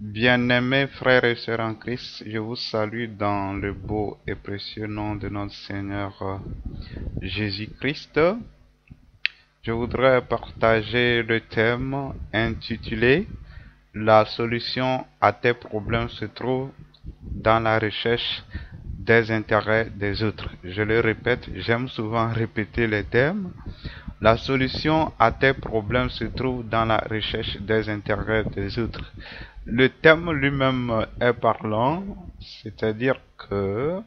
Bien-aimés frères et sœurs en Christ, je vous salue dans le beau et précieux nom de notre Seigneur Jésus-Christ. Je voudrais partager le thème intitulé La solution à tes problèmes se trouve dans la recherche des intérêts des autres. Je le répète, j'aime souvent répéter les thèmes. La solution à tes problèmes se trouve dans la recherche des intérêts des autres. Le thème lui-même est parlant, c'est-à-dire que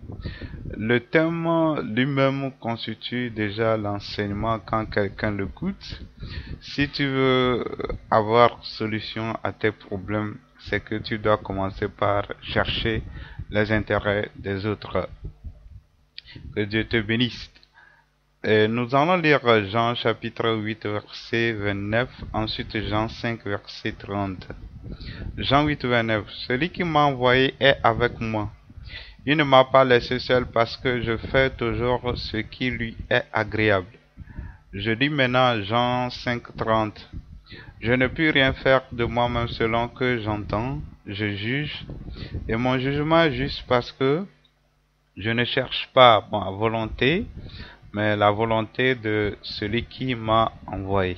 le thème lui-même constitue déjà l'enseignement quand quelqu'un l'écoute. Si tu veux avoir solution à tes problèmes, c'est que tu dois commencer par chercher les intérêts des autres. Que Dieu te bénisse. Et nous allons lire Jean chapitre 8 verset 29, ensuite Jean 5 verset 30. Jean 8 29. Celui qui m'a envoyé est avec moi. Il ne m'a pas laissé seul parce que je fais toujours ce qui lui est agréable. Je dis maintenant Jean 5 30. Je ne puis rien faire de moi-même selon que j'entends, je juge, et mon jugement est juste parce que je ne cherche pas ma volonté, mais la volonté de celui qui m'a envoyé.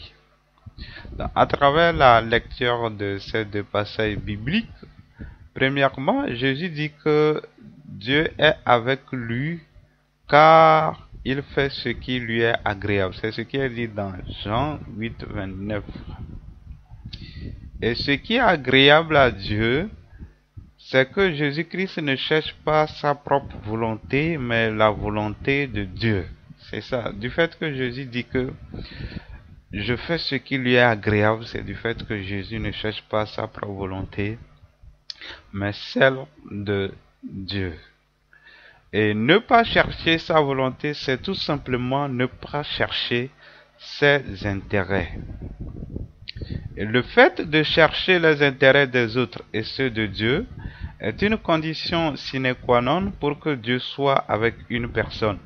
À travers la lecture de ces deux passages bibliques, premièrement, Jésus dit que Dieu est avec lui car il fait ce qui lui est agréable. C'est ce qui est dit dans Jean 8, 29. Et ce qui est agréable à Dieu, c'est que Jésus-Christ ne cherche pas sa propre volonté, mais la volonté de Dieu. C'est ça. Du fait que Jésus dit que je fais ce qui lui est agréable, c'est du fait que Jésus ne cherche pas sa propre volonté, mais celle de Dieu. Et ne pas chercher sa volonté, c'est tout simplement ne pas chercher ses intérêts. Et le fait de chercher les intérêts des autres et ceux de Dieu est une condition sine qua non pour que Dieu soit avec une personne.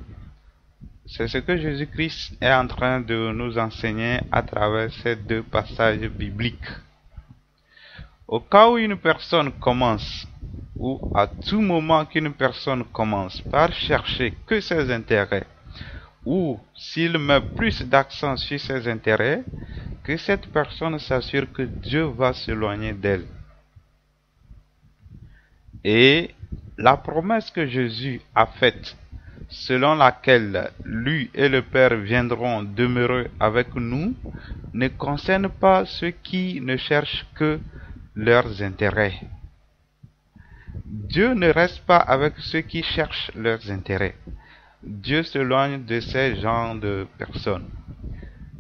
C'est ce que Jésus-Christ est en train de nous enseigner à travers ces deux passages bibliques. Au cas où une personne commence, ou à tout moment qu'une personne commence par chercher que ses intérêts, ou s'il met plus d'accent sur ses intérêts, que cette personne s'assure que Dieu va s'éloigner d'elle. Et la promesse que Jésus a faite, selon laquelle lui et le Père viendront demeurer avec nous, ne concerne pas ceux qui ne cherchent que leurs intérêts. Dieu ne reste pas avec ceux qui cherchent leurs intérêts. Dieu s'éloigne de ces genres de personnes.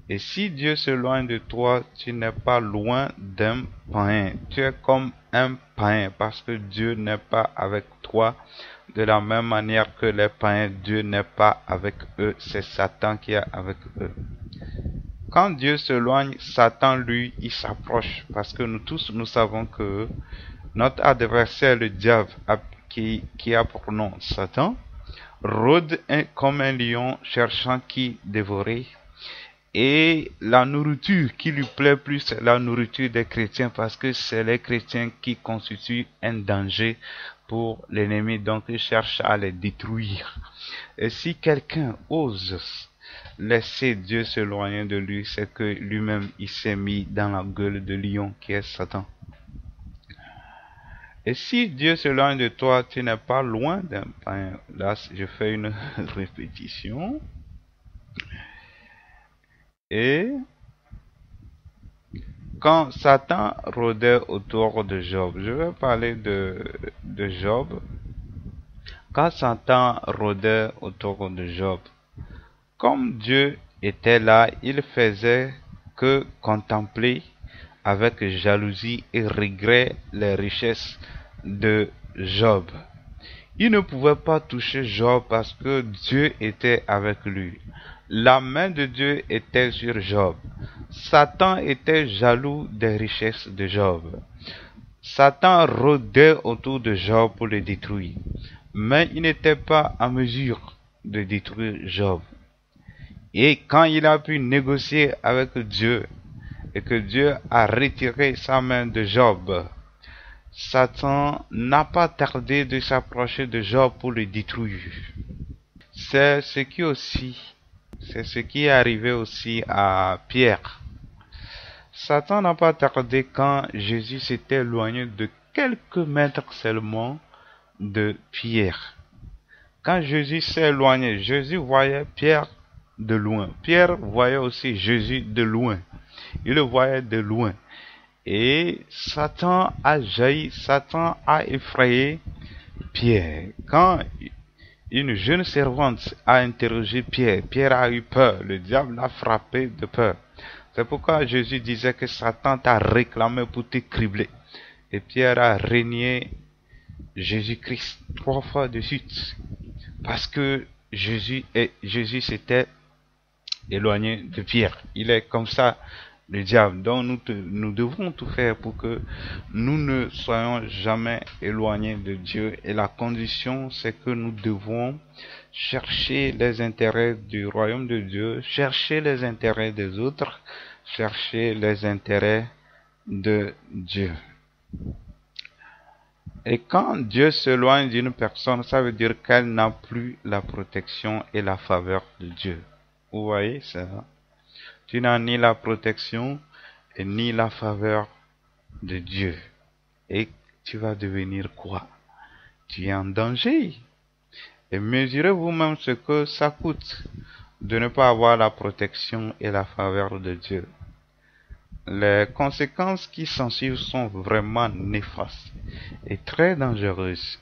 Et si Dieu s'éloigne de toi, tu n'es pas loin d'un païen. Tu es comme un païen parce que Dieu n'est pas avec toi. De la même manière que les païens, Dieu n'est pas avec eux. C'est Satan qui est avec eux. Quand Dieu s'éloigne, Satan, lui, il s'approche. Parce que nous tous, nous savons que notre adversaire, le diable, qui a pour nom Satan, rôde comme un lion cherchant qui dévorer. Et la nourriture qui lui plaît plus, c'est la nourriture des chrétiens parce que c'est les chrétiens qui constituent un danger pour l'ennemi, donc il cherche à les détruire. Et si quelqu'un ose laisser Dieu s'éloigner de lui, c'est que lui-même il s'est mis dans la gueule de lion qui est Satan. Et si Dieu s'éloigne de toi, tu n'es pas loin d'un païen. Là, je fais une répétition. Et quand Satan rôdait autour de Job, je vais parler de Job. Quand Satan rôdait autour de Job, comme Dieu était là, il faisait que contempler avec jalousie et regret les richesses de Job. Il ne pouvait pas toucher Job parce que Dieu était avec lui. La main de Dieu était sur Job. Satan était jaloux des richesses de Job. Satan rôdait autour de Job pour le détruire. Mais il n'était pas en mesure de détruire Job. Et quand il a pu négocier avec Dieu, et que Dieu a retiré sa main de Job, Satan n'a pas tardé de s'approcher de Job pour le détruire. C'est ce qui est arrivé aussi à Pierre. Satan n'a pas tardé quand Jésus s'était éloigné de quelques mètres seulement de Pierre. Quand Jésus s'est éloigné, Jésus voyait Pierre de loin. Pierre voyait aussi Jésus de loin. Il le voyait de loin. Et Satan a jailli, Satan a effrayé Pierre. Quand une jeune servante a interrogé Pierre, Pierre a eu peur. Le diable l'a frappé de peur. C'est pourquoi Jésus disait que Satan t'a réclamé pour te cribler. Et Pierre a renié Jésus-Christ 3 fois de suite. Parce que Jésus s'était éloigné de Pierre. Il est comme ça, le diable. Donc nous devons tout faire pour que nous ne soyons jamais éloignés de Dieu. Et la condition, c'est que nous devons chercher les intérêts du royaume de Dieu, chercher les intérêts des autres, chercher les intérêts de Dieu. Et quand Dieu s'éloigne d'une personne, ça veut dire qu'elle n'a plus la protection et la faveur de Dieu. Vous voyez ça? Tu n'as ni la protection et ni la faveur de Dieu. Et tu vas devenir quoi? Tu es en danger. Et mesurez vous-même ce que ça coûte de ne pas avoir la protection et la faveur de Dieu. Les conséquences qui s'ensuivent sont vraiment néfastes et très dangereuses.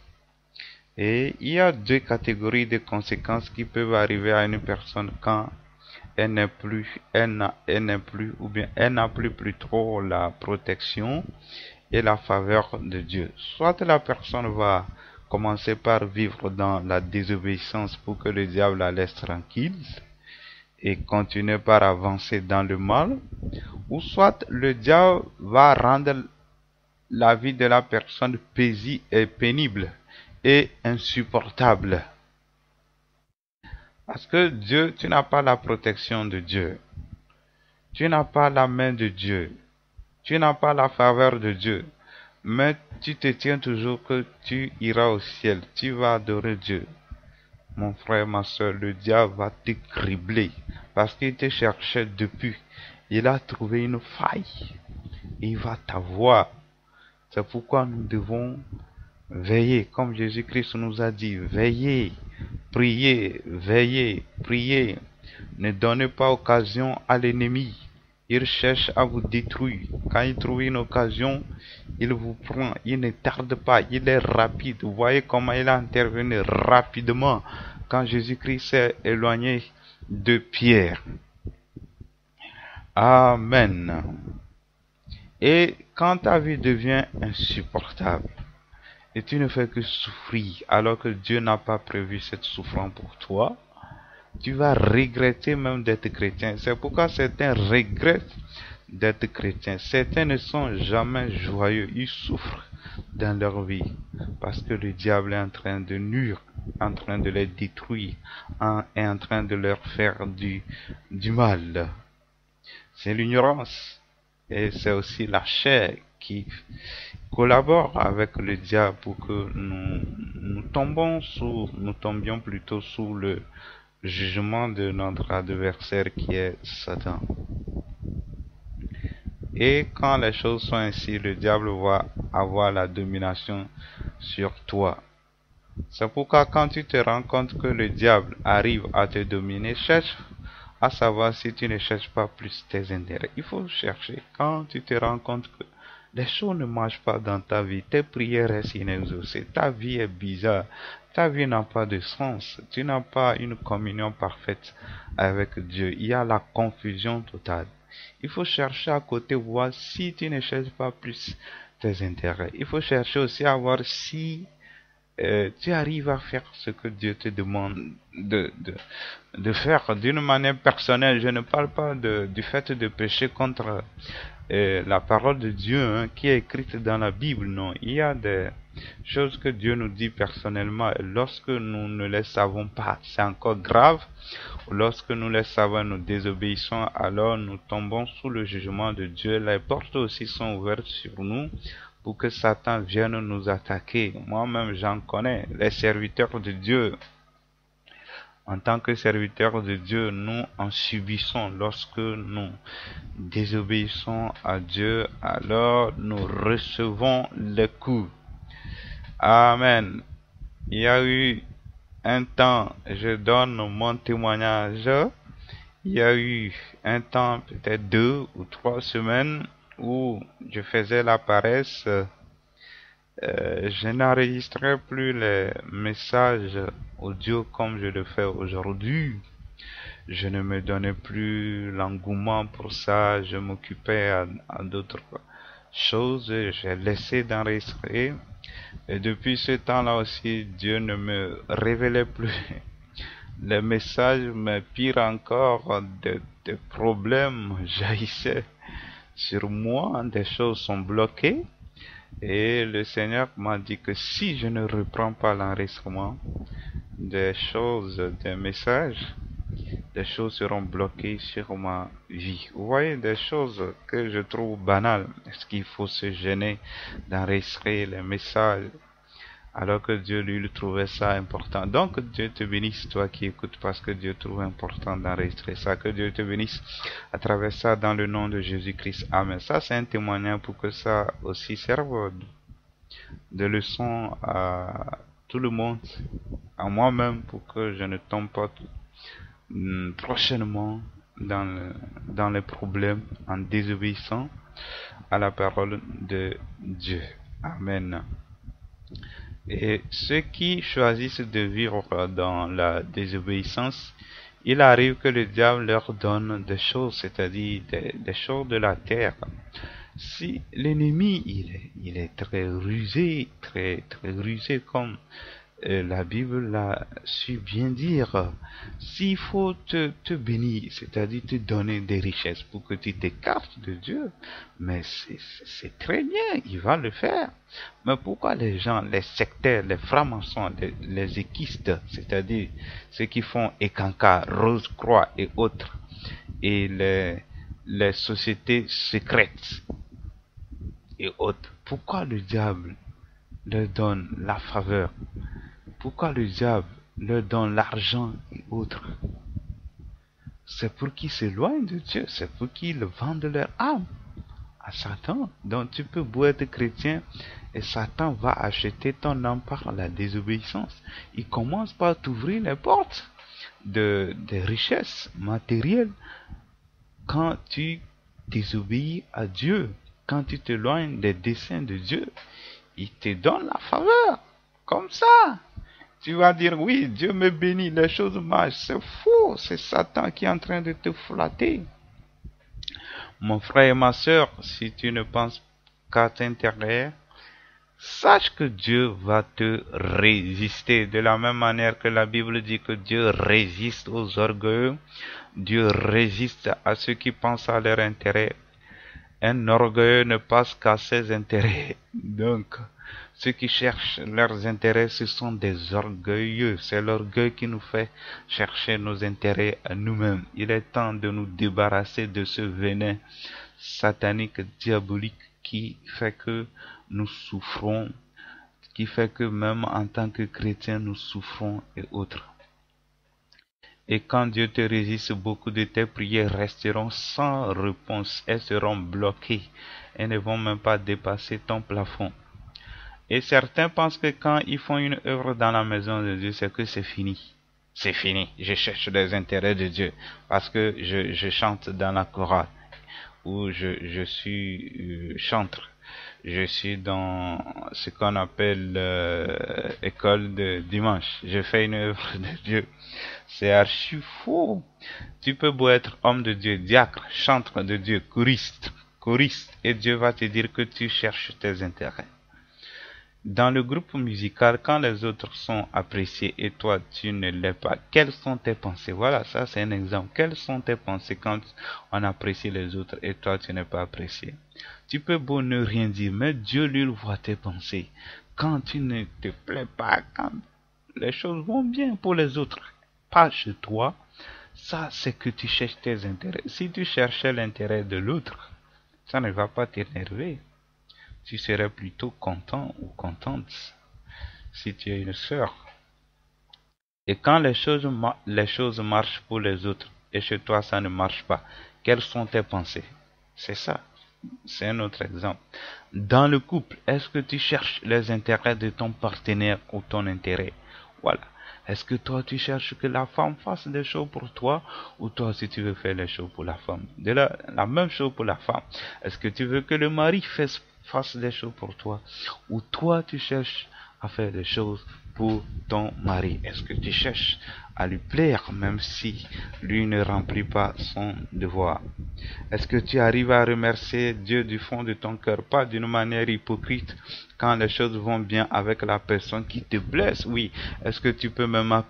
Et il y a 2 catégories de conséquences qui peuvent arriver à une personne quand elle n'a plus trop la protection et la faveur de Dieu. Soit la personne va commencer par vivre dans la désobéissance pour que le diable la laisse tranquille et continuer par avancer dans le mal, ou soit le diable va rendre la vie de la personne pénible et insupportable. Parce que Dieu, tu n'as pas la protection de Dieu. Tu n'as pas la main de Dieu. Tu n'as pas la faveur de Dieu. Mais tu te tiens toujours que tu iras au ciel. Tu vas adorer Dieu. Mon frère, ma soeur, le diable va te cribler. Parce qu'il te cherchait depuis. Il a trouvé une faille. Et il va t'avoir. C'est pourquoi nous devons veiller. Comme Jésus-Christ nous a dit, veillez. Priez, veillez, priez. Ne donnez pas occasion à l'ennemi. Il cherche à vous détruire. Quand il trouve une occasion, il vous prend. Il ne tarde pas. Il est rapide. Vous voyez comment il a intervenu rapidement quand Jésus-Christ s'est éloigné de Pierre. Amen. Et quand ta vie devient insupportable, et tu ne fais que souffrir alors que Dieu n'a pas prévu cette souffrance pour toi, tu vas regretter même d'être chrétien. C'est pourquoi certains regrettent d'être chrétiens. Certains ne sont jamais joyeux. Ils souffrent dans leur vie parce que le diable est en train de nuire, en train de les détruire, est en train de leur faire du mal. C'est l'ignorance et c'est aussi la chair qui collabore avec le diable pour que nous tombions plutôt sous le jugement de notre adversaire qui est Satan. Et quand les choses sont ainsi, le diable va avoir la domination sur toi. C'est pourquoi quand tu te rends compte que le diable arrive à te dominer, cherche à savoir si tu ne cherches pas plus tes intérêts. Il faut chercher quand tu te rends compte que les choses ne marchent pas dans ta vie, tes prières restent inexaucées, ta vie est bizarre, ta vie n'a pas de sens, tu n'as pas une communion parfaite avec Dieu, il y a la confusion totale. Il faut chercher à côté, voir si tu ne cherches pas plus tes intérêts. Il faut chercher aussi à voir si tu arrives à faire ce que Dieu te demande de faire d'une manière personnelle. Je ne parle pas du fait de pécher contre la parole de Dieu qui est écrite dans la Bible. Non, il y a des choses que Dieu nous dit personnellement. Et lorsque nous ne les savons pas, c'est encore grave. Lorsque nous les savons, nous désobéissons, alors nous tombons sous le jugement de Dieu. Les portes aussi sont ouvertes sur nous pour que Satan vienne nous attaquer. Moi-même, j'en connais, les serviteurs de Dieu. En tant que serviteurs de Dieu, nous en subissons lorsque nous désobéissons à Dieu, alors nous recevons les coups. Amen. Il y a eu un temps, je donne mon témoignage, il y a eu un temps, peut-être 2 ou 3 semaines, où je faisais la paresse. Je n'enregistrais plus les messages audio comme je le fais aujourd'hui. Je ne me donnais plus l'engouement pour ça. Je m'occupais à d'autres choses. J'ai laissé d'enregistrer. Et depuis ce temps-là aussi, Dieu ne me révélait plus les messages, mais pire encore, des problèmes jaillissaient sur moi. Des choses sont bloquées. Et le Seigneur m'a dit que si je ne reprends pas l'enregistrement des choses, des messages, des choses seront bloquées sur ma vie. Vous voyez, des choses que je trouve banales. Est-ce qu'il faut se gêner d'enregistrer les messages alors que Dieu lui trouvait ça important? Donc Dieu te bénisse, toi qui écoutes, parce que Dieu trouve important d'enregistrer ça. Que Dieu te bénisse à travers ça dans le nom de Jésus-Christ. Amen. Ça, c'est un témoignage pour que ça aussi serve de leçon à tout le monde, à moi-même, pour que je ne tombe pas prochainement dans les problèmes en désobéissant à la parole de Dieu. Amen. Et ceux qui choisissent de vivre dans la désobéissance, il arrive que le diable leur donne des choses, c'est-à-dire des choses de la terre. Si l'ennemi, il est très rusé, très rusé, comme la Bible l'a su bien dire. S'il faut te bénir, c'est-à-dire te donner des richesses pour que tu t'écartes de Dieu, mais c'est très bien, il va le faire. Mais pourquoi les gens, les sectaires, les francs-maçons, les équistes, c'est-à-dire ceux qui font Ekanka, Rose-Croix et autres, et les sociétés secrètes et autres, pourquoi le diable leur donne la faveur? Pourquoi le diable leur donne l'argent et autres? C'est pour qu'ils s'éloignent de Dieu, c'est pour qu'ils vendent leur âme à Satan. Donc tu peux beau être chrétien et Satan va acheter ton âme par la désobéissance. Il commence par t'ouvrir les portes des richesses matérielles quand tu désobéis à Dieu, quand tu t'éloignes des desseins de Dieu. Il te donne la faveur, comme ça. Tu vas dire, oui, Dieu me bénit, les choses marchent. C'est faux, c'est Satan qui est en train de te flatter. Mon frère et ma soeur, si tu ne penses qu'à t'intérêt, sache que Dieu va te résister. De la même manière que la Bible dit que Dieu résiste aux orgueilleux, Dieu résiste à ceux qui pensent à leur intérêt. Un orgueilleux ne passe qu'à ses intérêts. Donc, ceux qui cherchent leurs intérêts, ce sont des orgueilleux. C'est l'orgueil qui nous fait chercher nos intérêts à nous-mêmes. Il est temps de nous débarrasser de ce venin satanique, diabolique, qui fait que nous souffrons, qui fait que même en tant que chrétiens, nous souffrons et autres. Et quand Dieu te résiste, beaucoup de tes prières resteront sans réponse. Elles seront bloquées. Elles ne vont même pas dépasser ton plafond. Et certains pensent que quand ils font une œuvre dans la maison de Dieu, c'est que c'est fini. C'est fini. Je cherche les intérêts de Dieu parce que je chante dans la chorale ou je suis chantre. Je suis dans ce qu'on appelle école de dimanche. Je fais une œuvre de Dieu. C'est archi faux. Tu peux beau être homme de Dieu, diacre, chantre de Dieu, choriste, et Dieu va te dire que tu cherches tes intérêts. Dans le groupe musical, quand les autres sont appréciés et toi tu ne l'es pas, quelles sont tes pensées? Voilà, ça c'est un exemple. Quelles sont tes pensées quand on apprécie les autres et toi tu n'es pas apprécié? Tu peux beau ne rien dire, mais Dieu lui voit tes pensées. Quand tu ne te plais pas, quand les choses vont bien pour les autres, pas chez toi, ça c'est que tu cherches tes intérêts. Si tu cherchais l'intérêt de l'autre, ça ne va pas t'énerver. tu serais plutôt content ou contente si tu es une sœur. Et quand les choses marchent pour les autres et chez toi ça ne marche pas, quelles sont tes pensées? C'est ça. C'est un autre exemple. Dans le couple, est-ce que tu cherches les intérêts de ton partenaire ou ton intérêt? Voilà. Est-ce que toi tu cherches que la femme fasse des choses pour toi ou toi si tu veux faire les choses pour la femme? De la même chose pour la femme. Est-ce que tu veux que le mari fasse des choses pour toi ou toi tu cherches à faire des choses pour ton mari? Est-ce que tu cherches à lui plaire même si lui ne remplit pas son devoir? Est-ce que tu arrives à remercier Dieu du fond de ton cœur, pas d'une manière hypocrite quand les choses vont bien avec la personne qui te blesse? Oui. Est-ce que tu peux même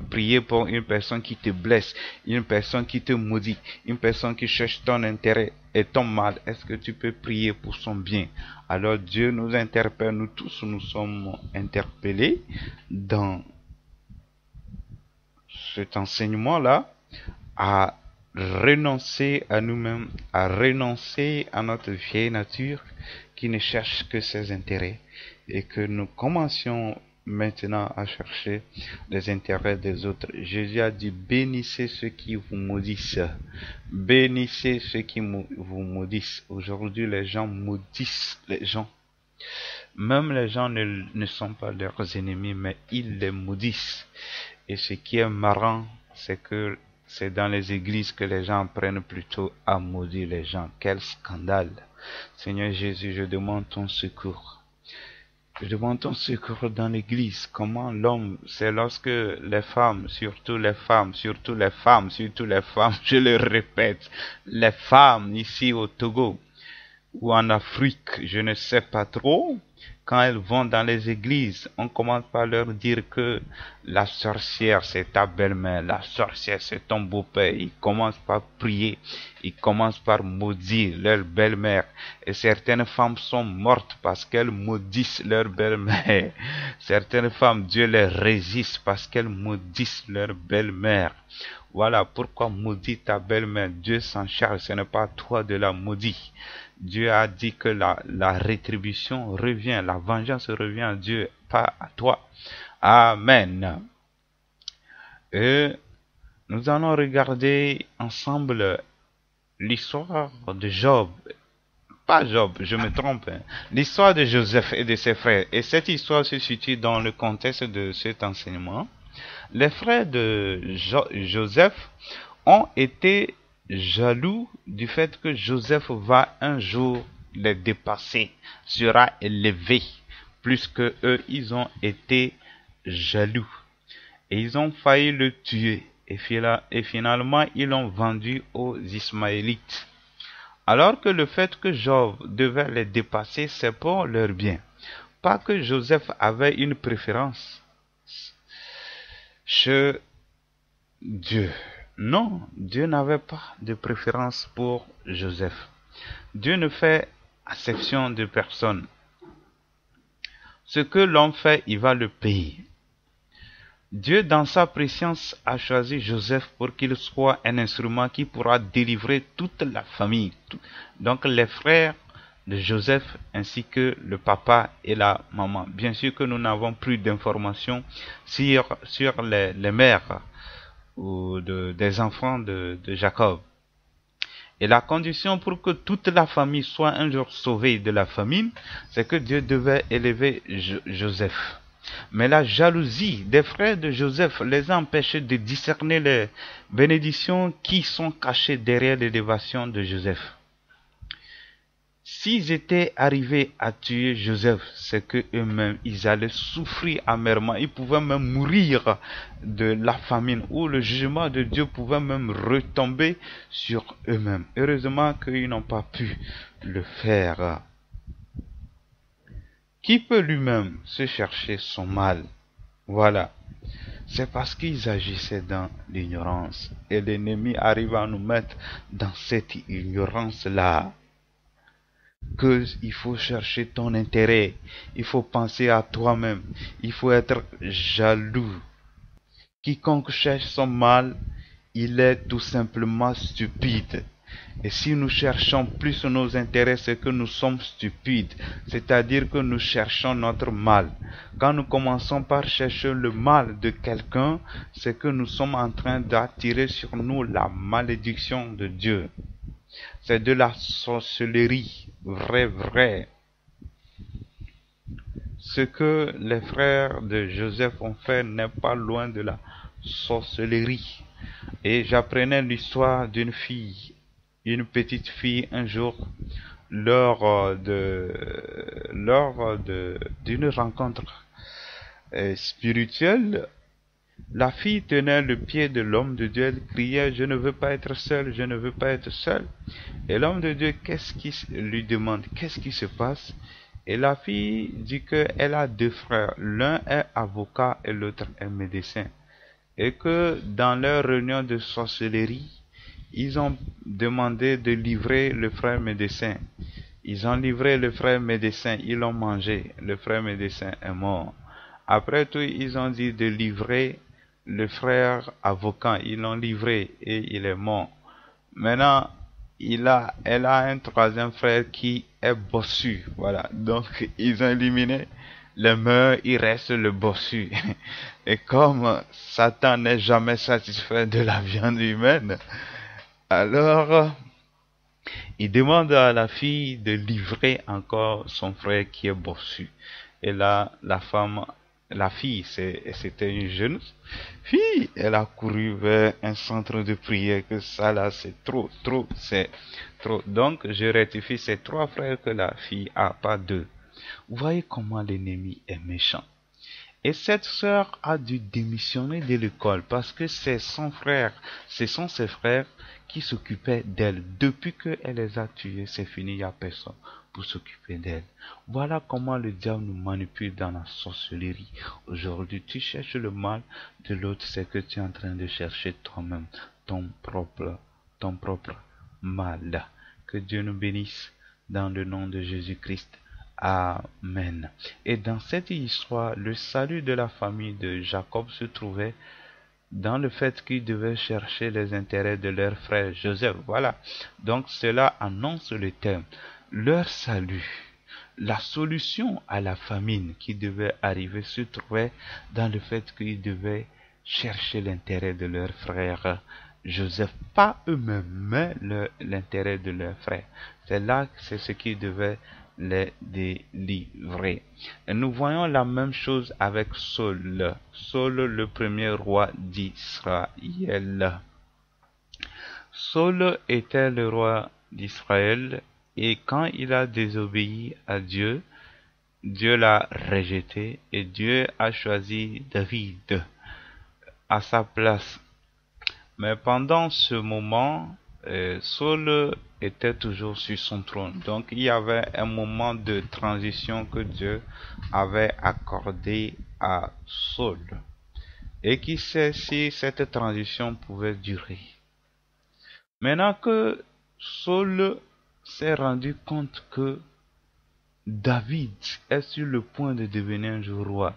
prier pour une personne qui te blesse, une personne qui te maudit, une personne qui cherche ton intérêt et ton mal? Est-ce que tu peux prier pour son bien? Alors Dieu nous interpelle, nous tous nous sommes interpellés dans cet enseignement-là à renoncer à nous-mêmes, à renoncer à notre vieille nature qui ne cherche que ses intérêts et que nous commencions maintenant à chercher les intérêts des autres. Jésus a dit: bénissez ceux qui vous maudissent. Bénissez ceux qui vous maudissent. Aujourd'hui, les gens maudissent les gens. Même les gens ne sont pas leurs ennemis, mais ils les maudissent. Et ce qui est marrant, c'est que c'est dans les églises que les gens apprennent plutôt à maudire les gens. Quel scandale! Seigneur Jésus, je demande ton secours. Je demande ton secours dans l'église. Comment l'homme, c'est lorsque les femmes, surtout les femmes, surtout les femmes, surtout les femmes, je le répète, les femmes ici au Togo ou en Afrique, je ne sais pas trop, quand elles vont dans les églises, on commence par leur dire que la sorcière c'est ta belle-mère, la sorcière c'est ton beau-père. Ils commencent par prier, ils commencent par maudire leur belle-mère. Et certaines femmes sont mortes parce qu'elles maudissent leur belle-mère. Certaines femmes, Dieu les résiste parce qu'elles maudissent leur belle-mère. Voilà pourquoi maudit ta belle-mère. Dieu s'en charge, ce n'est pas à toi de la maudire. Dieu a dit que la rétribution revient, la vengeance revient à Dieu, pas à toi. Amen. Et nous allons regarder ensemble l'histoire de Job. Pas Job, je me trompe. L'histoire de Joseph et de ses frères. Et cette histoire se situe dans le contexte de cet enseignement. Les frères de Joseph ont été jaloux du fait que Joseph va un jour les dépasser, sera élevé, plus que eux, ils ont été jaloux. Et ils ont failli le tuer. Et finalement, ils l'ont vendu aux Ismaélites. Alors que le fait que Job devait les dépasser, c'est pour leur bien. Pas que Joseph avait une préférence chez Dieu. Non, Dieu n'avait pas de préférence pour Joseph. Dieu ne fait exception de personne. Ce que l'homme fait, il va le payer. Dieu, dans sa préscience, a choisi Joseph pour qu'il soit un instrument qui pourra délivrer toute la famille. Donc les frères de Joseph ainsi que le papa et la maman. Bien sûr que nous n'avons plus d'informations sur les mères ou des enfants de Jacob. Et la condition pour que toute la famille soit un jour sauvée de la famine, c'est que Dieu devait élever Joseph. Mais la jalousie des frères de Joseph les a empêchés de discerner les bénédictions qui sont cachées derrière l'élévation de Joseph. S'ils étaient arrivés à tuer Joseph, c'est que eux-mêmes, ils allaient souffrir amèrement. Ils pouvaient même mourir de la famine, ou le jugement de Dieu pouvait même retomber sur eux-mêmes. Heureusement qu'ils n'ont pas pu le faire. Qui peut lui-même se chercher son mal? Voilà. C'est parce qu'ils agissaient dans l'ignorance. Et l'ennemi arrive à nous mettre dans cette ignorance-là. Qu'il faut chercher ton intérêt, il faut penser à toi-même, il faut être jaloux. Quiconque cherche son mal, il est tout simplement stupide. Et si nous cherchons plus nos intérêts, c'est que nous sommes stupides, c'est-à-dire que nous cherchons notre mal. Quand nous commençons par chercher le mal de quelqu'un, c'est que nous sommes en train d'attirer sur nous la malédiction de Dieu. C'est de la sorcellerie, vrai. Ce que les frères de Joseph ont fait n'est pas loin de la sorcellerie. Et j'apprenais l'histoire d'une fille, une petite fille un jour, d'une rencontre spirituelle. La fille tenait le pied de l'homme de Dieu, elle criait: je ne veux pas être seule, je ne veux pas être seule. Et l'homme de Dieu, qu'est-ce qui lui demande, qu'est-ce qui se passe? Et la fille dit qu'elle a deux frères, l'un est avocat et l'autre est médecin. Et que dans leur réunion de sorcellerie, ils ont demandé de livrer le frère médecin. Ils ont livré le frère médecin, ils l'ont mangé, le frère médecin est mort. Après tout, ils ont dit de livrer le frère avocat, ils l'ont livré et il est mort. Maintenant, elle a un troisième frère qui est bossu, voilà. Donc, ils ont éliminé le meurtre, il reste le bossu. Et comme Satan n'est jamais satisfait de la viande humaine, alors il demande à la fille de livrer encore son frère qui est bossu. Et là, la fille, c'était une jeune fille, elle a couru vers un centre de prière, que ça là, c'est c'est trop. Donc, je rectifie, ces trois frères que la fille a, pas deux. Vous voyez comment l'ennemi est méchant. Et cette sœur a dû démissionner de l'école parce que c'est son frère, ce sont ses frères qui s'occupaient d'elle. Depuis qu'elle les a tués, c'est fini, il n'y a personne pour s'occuper d'elle. Voilà comment le diable nous manipule dans la sorcellerie. Aujourd'hui, tu cherches le mal de l'autre, c'est que tu es en train de chercher toi-même ton propre mal. Que Dieu nous bénisse dans le nom de Jésus-Christ. Amen. Et dans cette histoire, le salut de la famille de Jacob se trouvait dans le fait qu'ils devaient chercher les intérêts de leur frère Joseph. Voilà. Donc cela annonce le thème. Leur salut, la solution à la famine qui devait arriver se trouvait dans le fait qu'ils devaient chercher l'intérêt de leur frère Joseph. Pas eux-mêmes, mais l'intérêt de leur frère. C'est ce qui devait les délivrer. Et nous voyons la même chose avec Saul. Saul, le premier roi d'Israël. Saul était le roi d'Israël et quand il a désobéi à Dieu, Dieu l'a rejeté et Dieu a choisi David à sa place. Mais pendant ce moment, Saul était toujours sur son trône. Donc il y avait un moment de transition que Dieu avait accordé à Saul. Et qui sait si cette transition pouvait durer. Maintenant que Saul s'est rendu compte que David est sur le point de devenir un jour roi,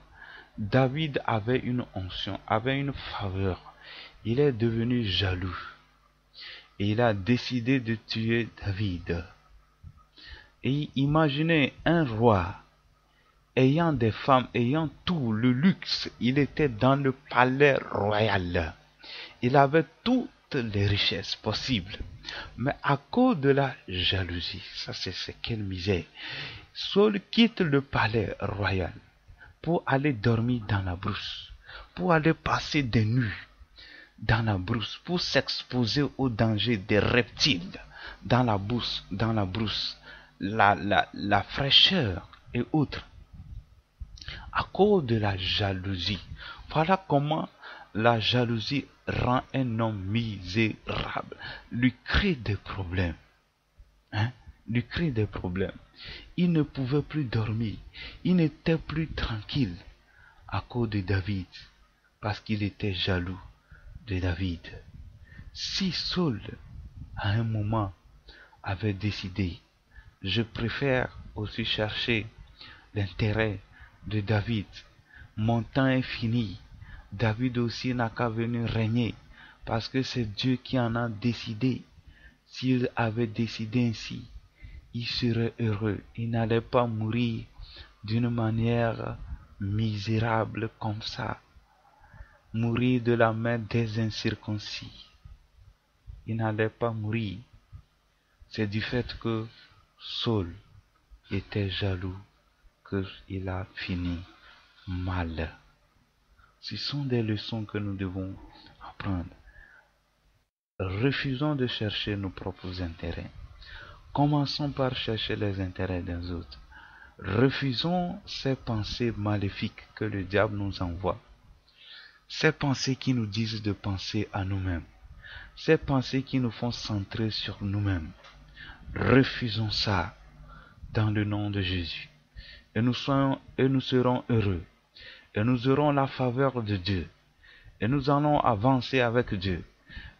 David avait une onction, avait une faveur. Il est devenu jaloux. Et il a décidé de tuer David. Et imaginez un roi ayant des femmes, ayant tout le luxe. Il était dans le palais royal. Il avait toutes les richesses possibles. Mais à cause de la jalousie, ça c'est quelle misère. Saul quitte le palais royal pour aller dormir dans la brousse, pour aller passer des nuits dans la brousse, pour s'exposer au danger des reptiles dans la brousse, la fraîcheur et autres, à cause de la jalousie. Voilà comment la jalousie rend un homme misérable, lui crée des problèmes, lui crée des problèmes. Il ne pouvait plus dormir, il n'était plus tranquille à cause de David, parce qu'il était jaloux de David. Si Saul, à un moment, avait décidé, je préfère aussi chercher l'intérêt de David, mon temps est fini, David aussi n'a qu'à venir régner, parce que c'est Dieu qui en a décidé. s'il avait décidé ainsi, il serait heureux. Il n'allait pas mourir d'une manière misérable comme ça, mourir de la main des incirconcis. Il n'allait pas mourir. C'est du fait que Saul était jaloux qu'il a fini mal. Ce sont des leçons que nous devons apprendre. Refusons de chercher nos propres intérêts. Commençons par chercher les intérêts des autres. Refusons ces pensées maléfiques que le diable nous envoie. Ces pensées qui nous disent de penser à nous-mêmes. Ces pensées qui nous font centrer sur nous-mêmes. Refusons ça dans le nom de Jésus. Et nous serons heureux. Et nous aurons la faveur de Dieu. Et nous allons avancer avec Dieu.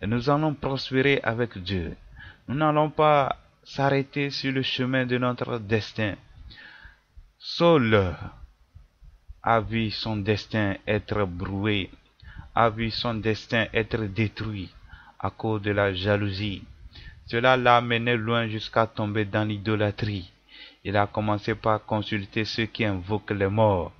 Et nous allons prospérer avec Dieu. Nous n'allons pas s'arrêter sur le chemin de notre destin. Saul a vu son destin être brouillé, a vu son destin être détruit à cause de la jalousie. Cela l'a mené loin jusqu'à tomber dans l'idolâtrie. Il a commencé par consulter ceux qui invoquent les morts.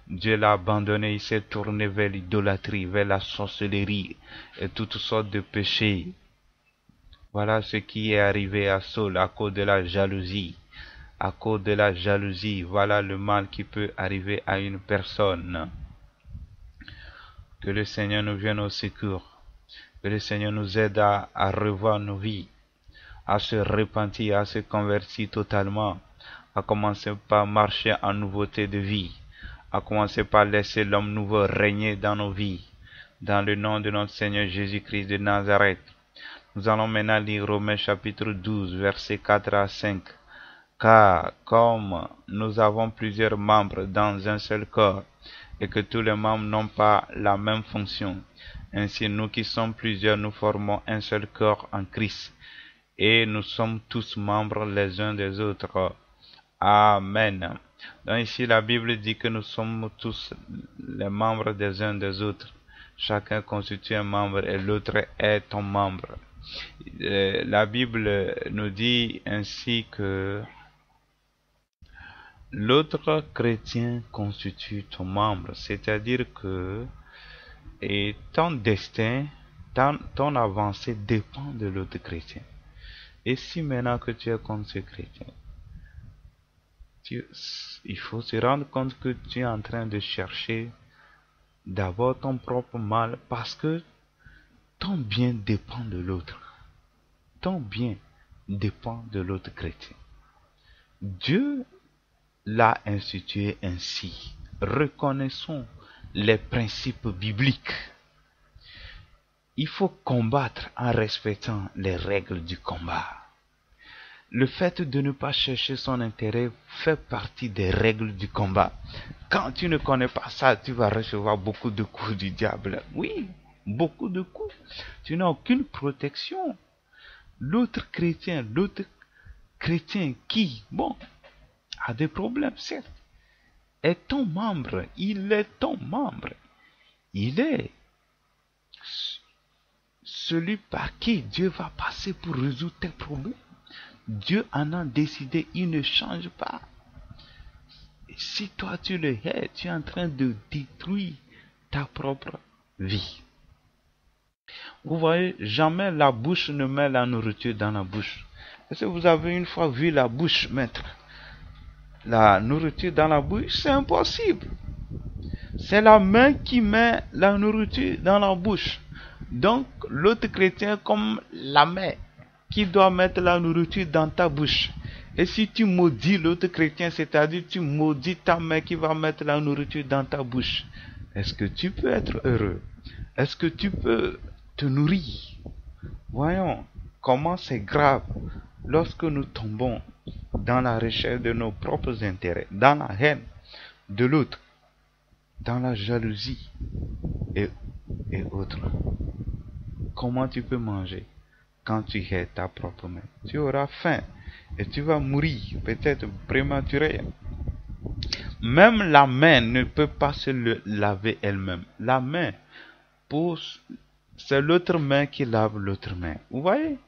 Dieu l'a abandonné, il s'est tourné vers l'idolâtrie, vers la sorcellerie et toutes sortes de péchés. Voilà ce qui est arrivé à Saul à cause de la jalousie. À cause de la jalousie, voilà le mal qui peut arriver à une personne. Que le Seigneur nous vienne au secours. Que le Seigneur nous aide à revoir nos vies, à se repentir, à se convertir totalement, à commencer par marcher en nouveauté de vie, à commencer par laisser l'homme nouveau régner dans nos vies. Dans le nom de notre Seigneur Jésus-Christ de Nazareth. Nous allons maintenant lire Romains chapitre 12, versets 4 à 5. Car comme nous avons plusieurs membres dans un seul corps, et que tous les membres n'ont pas la même fonction, ainsi nous qui sommes plusieurs, nous formons un seul corps en Christ, et nous sommes tous membres les uns des autres. Amen. Donc ici la Bible dit que nous sommes tous les membres des uns des autres. Chacun constitue un membre et l'autre est un membre. La Bible nous dit ainsi que l'autre chrétien constitue ton membre, c'est-à-dire que ton destin, ton avancée dépend de l'autre chrétien. Et si maintenant que tu es contre ce chrétien, il faut se rendre compte que tu es en train de chercher d'abord ton propre mal parce que ton bien dépend de l'autre. Ton bien dépend de l'autre chrétien. Dieu l'a institué ainsi. Reconnaissons les principes bibliques. Il faut combattre en respectant les règles du combat. Le fait de ne pas chercher son intérêt fait partie des règles du combat. Quand tu ne connais pas ça, tu vas recevoir beaucoup de coups du diable. Oui, beaucoup de coups. Tu n'as aucune protection. L'autre chrétien qui, a des problèmes, certes, est ton membre. Il est ton membre. Il est celui par qui Dieu va passer pour résoudre tes problèmes. Dieu en a décidé, il ne change pas. Et si toi tu le hais, tu es en train de détruire ta propre vie. Vous voyez, jamais la bouche ne met la nourriture dans la bouche. Est-ce que vous avez une fois vu la bouche mettre la nourriture dans la bouche? C'est impossible. C'est la main qui met la nourriture dans la bouche. Donc, l'autre chrétien comme la main qui doit mettre la nourriture dans ta bouche. Et si tu maudis l'autre chrétien, c'est-à-dire tu maudis ta main qui va mettre la nourriture dans ta bouche, est-ce que tu peux être heureux? Est-ce que tu peux te nourrir? Voyons comment c'est grave lorsque nous tombons dans la recherche de nos propres intérêts, dans la haine de l'autre, dans la jalousie et autres. Comment tu peux manger quand tu hais ta propre main? Tu auras faim et tu vas mourir, peut-être prématuré. Même la main ne peut pas se laver elle-même. La main, c'est l'autre main qui lave l'autre main. Vous voyez?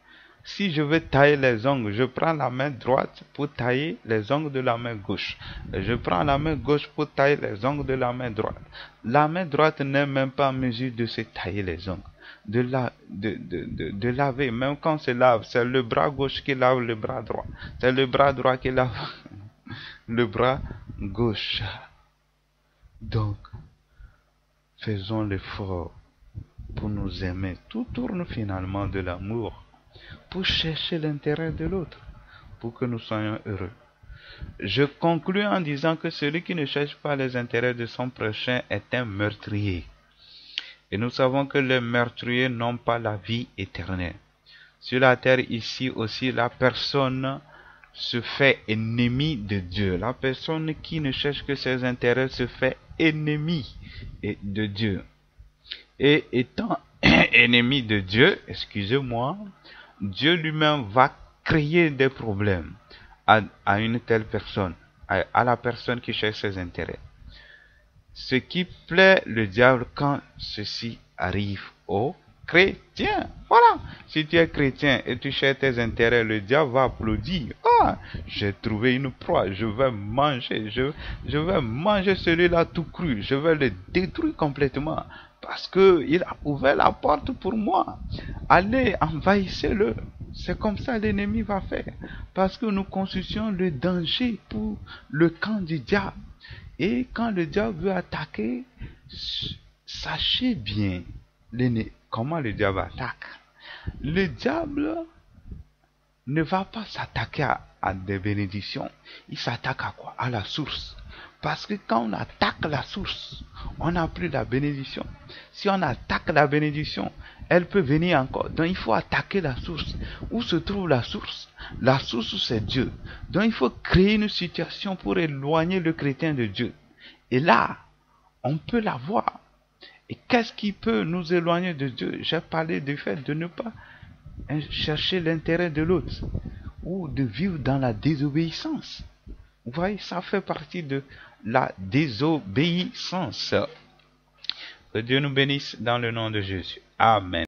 Si je veux tailler les ongles, je prends la main droite pour tailler les ongles de la main gauche. Je prends la main gauche pour tailler les ongles de la main droite. La main droite n'est même pas en mesure de se tailler les ongles. De laver, même quand on se lave, c'est le bras gauche qui lave le bras droit. C'est le bras droit qui lave le bras gauche. Donc, faisons l'effort pour nous aimer. Tout tourne finalement de l'amour, pour chercher l'intérêt de l'autre, pour que nous soyons heureux. Je conclus en disant que celui qui ne cherche pas les intérêts de son prochain est un meurtrier. Et nous savons que les meurtriers n'ont pas la vie éternelle. Sur la terre ici aussi, la personne se fait ennemi de Dieu. La personne qui ne cherche que ses intérêts se fait ennemi de Dieu. Et étant ennemi de Dieu, excusez-moi, Dieu lui-même va créer des problèmes à une telle personne, à la personne qui cherche ses intérêts. Ce qui plaît le diable quand ceci arrive aux chrétiens. Voilà. Si tu es chrétien et tu cherches tes intérêts, le diable va applaudir. Ah, j'ai trouvé une proie, je vais manger, je vais manger celui-là tout cru, je vais le détruire complètement. Parce qu'il a ouvert la porte pour moi. Allez, envahissez-le. C'est comme ça l'ennemi va faire. Parce que nous constituons le danger pour le camp du diable. Et quand le diable veut attaquer, sachez bien comment le diable attaque. Le diable ne va pas s'attaquer à des bénédictions. Il s'attaque à quoi? À la source. Parce que quand on attaque la source, on n'a plus la bénédiction. Si on attaque la bénédiction, elle peut venir encore. Donc il faut attaquer la source. Où se trouve la source? La source, c'est Dieu. Donc il faut créer une situation pour éloigner le chrétien de Dieu. Et là, on peut la voir. Et qu'est-ce qui peut nous éloigner de Dieu? J'ai parlé du fait de ne pas chercher l'intérêt de l'autre ou de vivre dans la désobéissance. Vous voyez, ça fait partie de la désobéissance. Que Dieu nous bénisse dans le nom de Jésus. Amen.